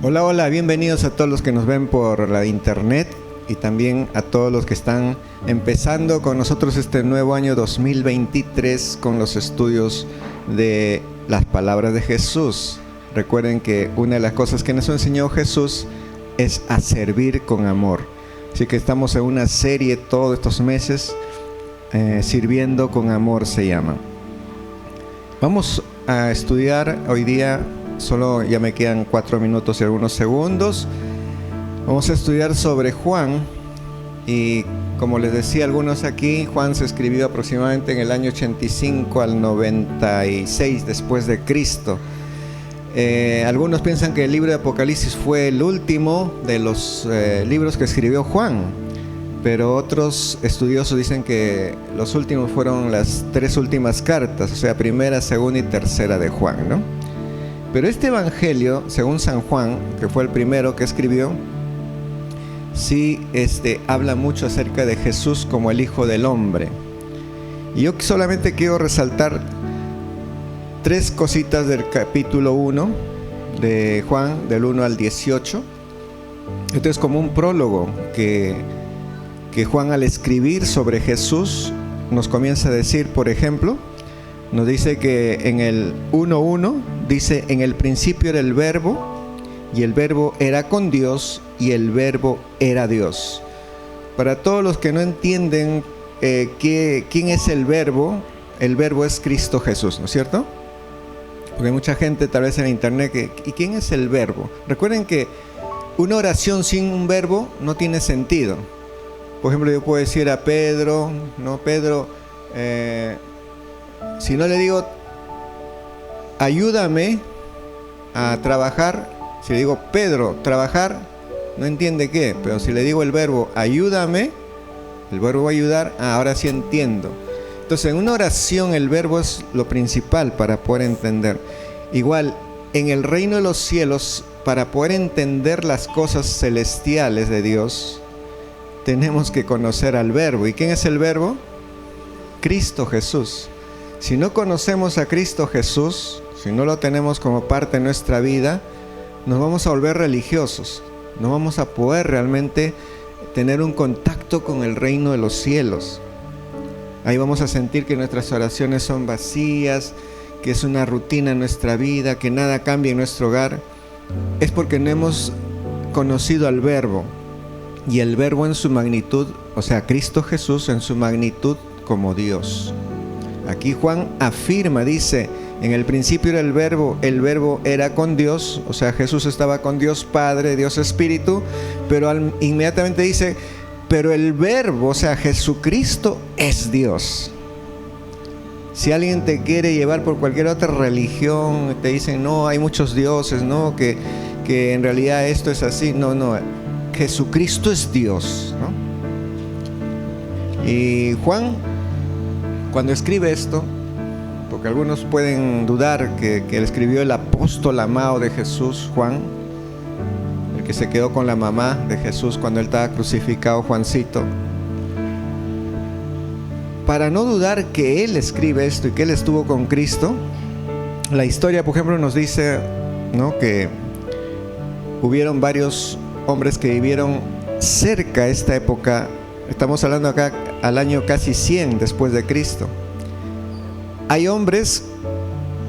Hola, hola, bienvenidos a todos los que nos ven por la internet y también a todos los que están empezando con nosotros este nuevo año 2023 con los estudios de las palabras de Jesús. Recuerden que una de las cosas que nos enseñó Jesús es a servir con amor. Así que estamos en una serie todos estos meses, sirviendo con amor se llama. Vamos a estudiar hoy día. Solo ya me quedan 4 minutos y algunos segundos. Vamos a estudiar sobre Juan. Y como les decía algunos aquí, Juan se escribió aproximadamente en el año 85 al 96 después de Cristo. Algunos piensan que el libro de Apocalipsis fue el último de los libros que escribió Juan, pero otros estudiosos dicen que los últimos fueron las 3 últimas cartas, o sea, primera, segunda y tercera de Juan, ¿no? Pero este evangelio, según San Juan, que fue el primero que escribió, sí habla mucho acerca de Jesús como el Hijo del Hombre. Y yo solamente quiero resaltar 3 cositas del capítulo 1 de Juan, del 1 al 18. Esto es como un prólogo que Juan, al escribir sobre Jesús, nos comienza a decir, por ejemplo, nos dice que en el 1:1 dice: en el principio era el verbo, y el verbo era con Dios, y el verbo era Dios. Para todos los que no entienden quién es el verbo es Cristo Jesús, ¿no es cierto? Porque hay mucha gente tal vez en internet ¿y quién es el verbo? Recuerden que una oración sin un verbo no tiene sentido. Por ejemplo, yo puedo decir a Pedro, no, Pedro, si no le digo ayúdame a trabajar, si le digo Pedro, trabajar, no entiende qué, pero si le digo el verbo ayúdame, el verbo va a ayudar, ahora sí entiendo. Entonces, en una oración el verbo es lo principal para poder entender. Igual, en el reino de los cielos, para poder entender las cosas celestiales de Dios, tenemos que conocer al verbo. ¿Y quién es el verbo? Cristo Jesús. Si no conocemos a Cristo Jesús, si no lo tenemos como parte de nuestra vida, nos vamos a volver religiosos. No vamos a poder realmente tener un contacto con el reino de los cielos. Ahí vamos a sentir que nuestras oraciones son vacías, que es una rutina en nuestra vida, que nada cambia en nuestro hogar. Es porque no hemos conocido al verbo. Y el verbo en su magnitud, o sea, Cristo Jesús en su magnitud como Dios. Aquí Juan afirma, dice: en el principio era el verbo era con Dios, o sea, Jesús estaba con Dios Padre, Dios Espíritu, pero inmediatamente dice: pero el verbo, o sea, Jesucristo es Dios. Si alguien te quiere llevar por cualquier otra religión, te dicen, no, hay muchos dioses, no, que en realidad esto es así, no, Jesucristo es Dios, ¿no? Y Juan, cuando escribe esto, porque algunos pueden dudar que escribió el apóstol amado de Jesús, Juan, el que se quedó con la mamá de Jesús cuando él estaba crucificado, Juancito. Para no dudar que él escribe esto y que él estuvo con Cristo, la historia, por ejemplo, nos dice, ¿no?, que hubieron varios hombres que vivieron cerca a esta época. Estamos hablando acá al año casi 100 después de Cristo. Hay hombres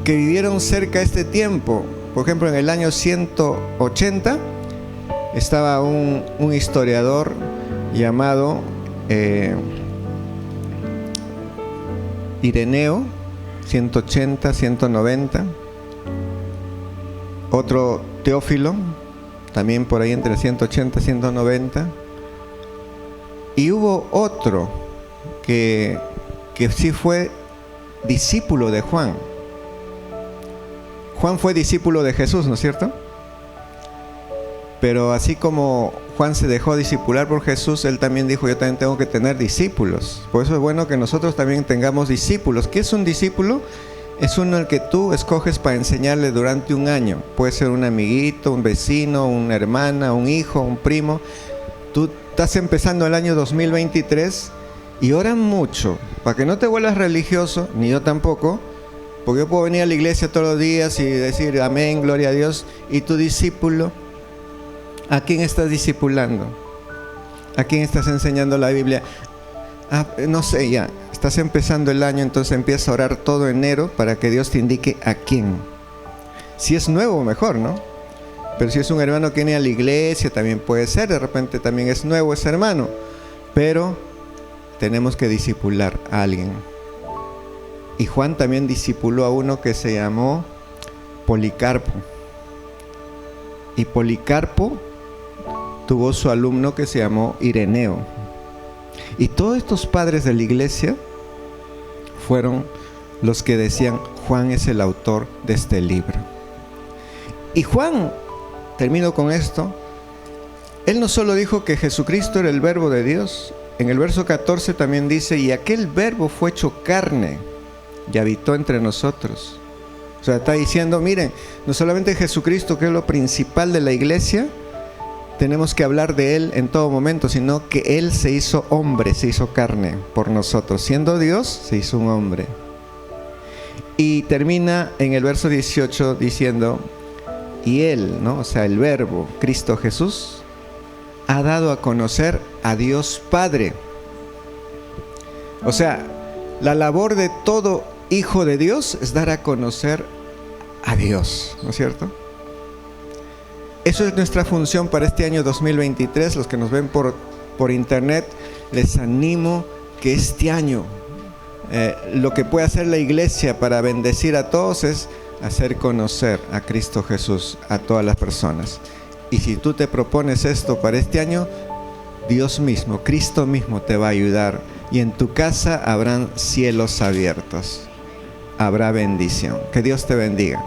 que vivieron cerca a este tiempo. Por ejemplo, en el año 180 estaba un historiador llamado Ireneo, 180, 190. Otro Teófilo, también por ahí entre 180 y 190. Y hubo otro que sí fue discípulo de Juan. Juan fue discípulo de Jesús, ¿no es cierto? Pero así como Juan se dejó discipular por Jesús, él también dijo: yo también tengo que tener discípulos. Por eso es bueno que nosotros también tengamos discípulos. ¿Qué es un discípulo? Es uno al que tú escoges para enseñarle durante un año. Puede ser un amiguito, un vecino, una hermana, un hijo, un primo. Tú estás empezando el año 2023 y oran mucho para que no te vuelvas religioso, ni yo tampoco, porque yo puedo venir a la iglesia todos los días y decir amén, gloria a Dios, y tu discípulo ¿A quién estás discipulando? ¿A quién estás enseñando la Biblia? No sé, ya, estás empezando el año, entonces empieza a orar todo enero para que Dios te indique a quién. Si es nuevo, mejor, ¿no? Pero si es un hermano que viene a la iglesia, también puede ser, de repente también es nuevo ese hermano. Pero tenemos que discipular a alguien. Y Juan también discipuló a uno que se llamó Policarpo. Y Policarpo tuvo su alumno que se llamó Ireneo. Y todos estos padres de la iglesia fueron los que decían: Juan es el autor de este libro. Y Juan, termino con esto, él no solo dijo que Jesucristo era el verbo de Dios, en el verso 14 también dice: y aquel verbo fue hecho carne y habitó entre nosotros. O sea, está diciendo, miren, no solamente Jesucristo, que es lo principal de la iglesia, tenemos que hablar de Él en todo momento, sino que Él se hizo hombre, se hizo carne por nosotros. Siendo Dios, se hizo un hombre. Y termina en el verso 18 diciendo: y Él, ¿no? O sea, el verbo, Cristo Jesús, ha dado a conocer a Dios Padre. O sea, la labor de todo hijo de Dios es dar a conocer a Dios, ¿no es cierto? Eso es nuestra función para este año 2023. Los que nos ven por internet, les animo que este año lo que puede hacer la iglesia para bendecir a todos es hacer conocer a Cristo Jesús a todas las personas. Y si tú te propones esto para este año, Dios mismo, Cristo mismo te va a ayudar, y en tu casa habrán cielos abiertos, habrá bendición. Que Dios te bendiga.